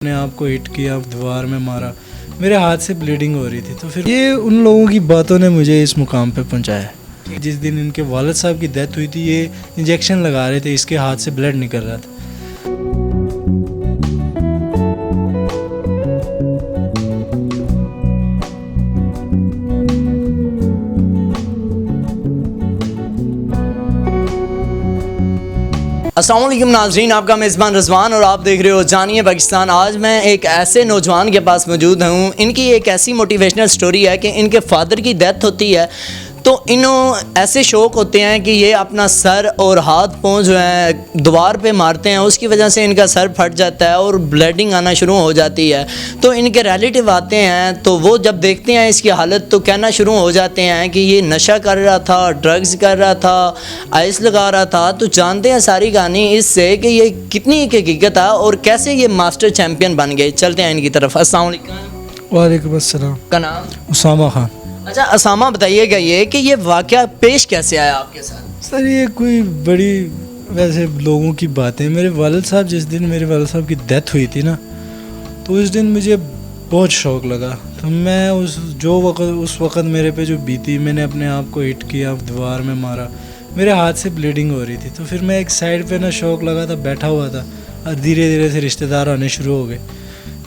نے آپ کو ہٹ کیا، دیوار میں مارا، میرے ہاتھ سے بلیڈنگ ہو رہی تھی. تو پھر یہ ان لوگوں کی باتوں نے مجھے اس مقام پہ پہنچایا. جس دن ان کے والد صاحب کی ڈیتھ ہوئی تھی، یہ انجیکشن لگا رہے تھے، اس کے ہاتھ سے بلڈ نکل رہا تھا. السلام علیکم ناظرین، آپ کا میزبان رضوان اور آپ دیکھ رہے ہو جانیے پاکستان. آج میں ایک ایسے نوجوان کے پاس موجود ہوں. ان کی ایک ایسی موٹیویشنل سٹوری ہے کہ ان کے فادر کی ڈیتھ ہوتی ہے تو انہوں ایسے شوق ہوتے ہیں کہ یہ اپنا سر اور ہاتھ پاؤں جو ہیں دیوار پہ مارتے ہیں. اس کی وجہ سے ان کا سر پھٹ جاتا ہے اور بلیڈنگ آنا شروع ہو جاتی ہے. تو ان کے ریلیٹیو آتے ہیں تو وہ جب دیکھتے ہیں اس کی حالت تو کہنا شروع ہو جاتے ہیں کہ یہ نشہ کر رہا تھا، ڈرگز کر رہا تھا، آئس لگا رہا تھا. تو جانتے ہیں ساری کہانی اس سے کہ یہ کتنی ایک حقیقت ہے اور کیسے یہ ماسٹر چیمپئن بن گئے. چلتے ہیں ان کی طرف. السلام علیکم. وعلیکم السلام. کا نام؟ اسامہ خان. اچھا اسامہ، بتائیے گا یہ کہ یہ واقعہ پیش کیسے آیا آپ کے ساتھ؟ سر یہ کوئی بڑی ویسے لوگوں کی باتیں. میرے والد صاحب جس دن میرے والد صاحب کی ڈیتھ ہوئی تھی نا، تو اس دن مجھے بہت شوق لگا. تو میں اس وقت میرے پہ جو بیتی، میں نے اپنے آپ کو ہٹ کیا، دیوار میں مارا، میرے ہاتھ سے بلیڈنگ ہو رہی تھی. تو پھر میں ایک سائڈ پہ نا شوق لگا تھا، بیٹھا ہوا تھا، اور دھیرے دھیرے سے رشتہ دار آنے شروع ہو گئے.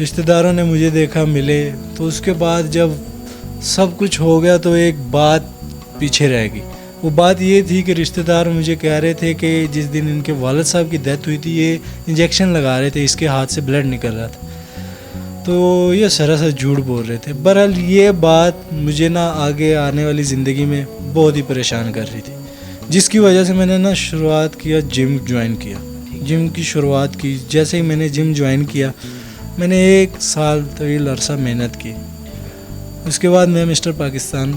رشتہ داروں نے مجھے دیکھا، ملے. تو اس کے بعد جب سب کچھ ہو گیا تو ایک بات پیچھے رہ گئی. وہ بات یہ تھی کہ رشتہ دار مجھے کہہ رہے تھے کہ جس دن ان کے والد صاحب کی ڈیتھ ہوئی تھی، یہ انجیکشن لگا رہے تھے، اس کے ہاتھ سے بلڈ نکل رہا تھا. تو یہ سراسر جھوٹ بول رہے تھے. بہرحال یہ بات مجھے نا آگے آنے والی زندگی میں بہت ہی پریشان کر رہی تھی، جس کی وجہ سے میں نے نا شروعات کیا، جم جوائن کیا. جم کی شروعات کی. جیسے ہی میں نے جم جوائن کیا، میں نے 1 سال طویل عرصہ محنت کی. اس کے بعد میں مسٹر پاکستان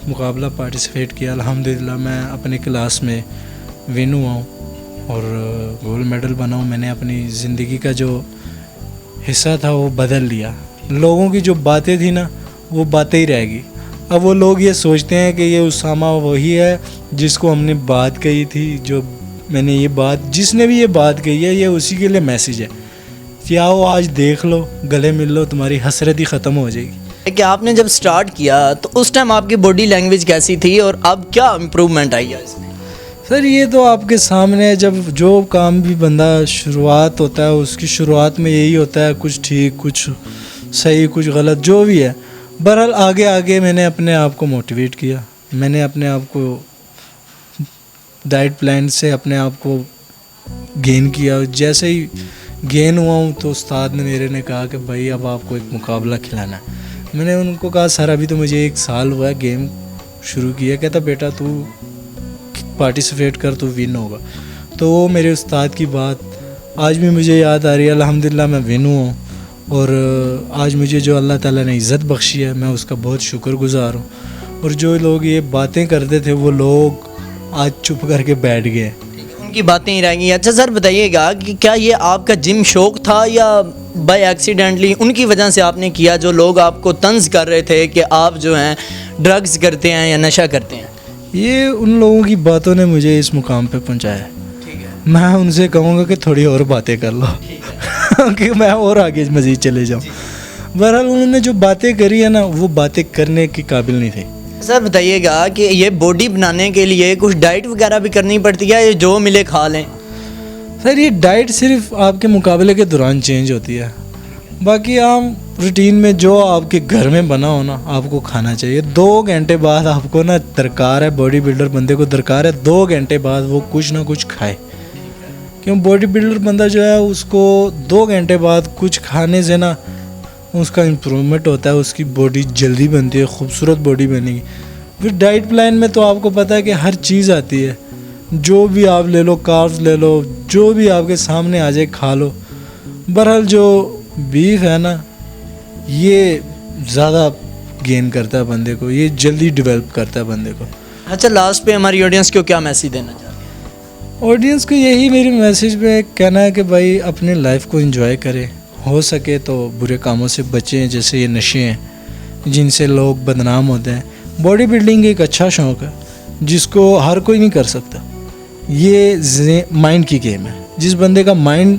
مقابلہ پارٹیسپیٹ کیا. الحمدللہ میں اپنے کلاس میں ون ہوا ہوں اور گولڈ میڈل بنا ہوں. میں نے اپنی زندگی کا جو حصہ تھا وہ بدل لیا. لوگوں کی جو باتیں تھیں نا، وہ باتیں ہی رہ گئی. اب وہ لوگ یہ سوچتے ہیں کہ یہ اسامہ وہی ہے جس کو ہم نے بات کہی تھی. جو میں نے یہ بات، جس نے بھی یہ بات کہی ہے، یہ اسی کے لیے میسیج ہے کہ آؤ آج دیکھ لو، گلے مل لو، تمہاری حسرت ہی ختم ہو جائے گی. کہ آپ نے جب سٹارٹ کیا تو اس ٹائم آپ کی باڈی لینگویج کیسی تھی اور اب کیا امپروومنٹ آئی ہے اس میں؟ سر یہ تو آپ کے سامنے، جب جو کام بھی بندہ شروعات ہوتا ہے، اس کی شروعات میں یہی ہوتا ہے، کچھ ٹھیک، کچھ صحیح، کچھ غلط، جو بھی ہے. بہرحال آگے آگے میں نے اپنے آپ کو موٹیویٹ کیا. میں نے اپنے آپ کو ڈائٹ پلان سے اپنے آپ کو گین کیا. جیسے ہی گین ہوا ہوں تو استاد نے میرے نے کہا کہ بھائی اب آپ کو ایک مقابلہ کھلانا ہے. میں نے ان کو کہا سر ابھی تو مجھے 1 سال ہوا ہے گیم شروع کیا. کہتا بیٹا تو پارٹیسپیٹ کر، تو ون ہوگا. تو وہ میرے استاد کی بات آج بھی مجھے یاد آ رہی ہے. الحمدللہ میں ون ہوں اور آج مجھے جو اللہ تعالیٰ نے عزت بخشی ہے، میں اس کا بہت شکر گزار ہوں. اور جو لوگ یہ باتیں کرتے تھے، وہ لوگ آج چپ کر کے بیٹھ گئے، ان کی باتیں ہی رہ گئی. اچھا سر بتائیے گا کہ کیا یہ آپ کا جم شوق تھا یا بائی ایکسیڈنٹلی ان کی وجہ سے آپ نے کیا، جو لوگ آپ کو طنز کر رہے تھے کہ آپ جو ہیں ڈرگز کرتے ہیں یا نشہ کرتے ہیں؟ یہ ان لوگوں کی باتوں نے مجھے اس مقام پہ پہنچایا ہے. میں ان سے کہوں گا کہ تھوڑی اور باتیں کر لو کہ میں اور آگے مزید چلے جاؤں. بہرحال انہوں نے جو باتیں کری ہے نا، وہ باتیں کرنے کے قابل نہیں تھے. سر بتائیے گا کہ یہ باڈی بنانے کے لیے کچھ ڈائٹ وغیرہ بھی کرنی پڑتی ہے یا جو ملے کھا لیں؟ سر یہ ڈائٹ صرف آپ کے مقابلے کے دوران چینج ہوتی ہے. باقی عام روٹین میں جو آپ کے گھر میں بنا ہو نا، آپ کو کھانا چاہیے. 2 گھنٹے بعد آپ کو نا درکار ہے، باڈی بلڈر بندے کو درکار ہے 2 گھنٹے بعد وہ کچھ نہ کچھ کھائے. کیوں باڈی بلڈر بندہ جو ہے، اس کو 2 گھنٹے بعد کچھ کھانے سے نا اس کا امپرومنٹ ہوتا ہے، اس کی باڈی جلدی بنتی ہے، خوبصورت باڈی بنے گی. پھر ڈائٹ پلان میں تو آپ کو پتہ ہے کہ ہر چیز آتی ہے. جو بھی آپ لے لو، کاربز لے لو، جو بھی آپ کے سامنے آ جائے کھا لو. بہرحال جو بیف ہے نا، یہ زیادہ گین کرتا ہے بندے کو، یہ جلدی ڈیولپ کرتا ہے بندے کو. اچھا لاسٹ پہ ہماری آڈینس کو کیا میسیج دینا چاہتے ہیں؟ آڈینس کو یہی میری میسیج پہ کہنا ہے کہ بھائی اپنے لائف کو انجوائے کرے. ہو سکے تو برے کاموں سے بچیں، جیسے یہ نشے ہیں جن سے لوگ بدنام ہوتے ہیں. باڈی بلڈنگ ایک اچھا شوق ہے جس کو ہر کوئی نہیں کر سکتا. یہ مائنڈ کی گیم ہے. جس بندے کا مائنڈ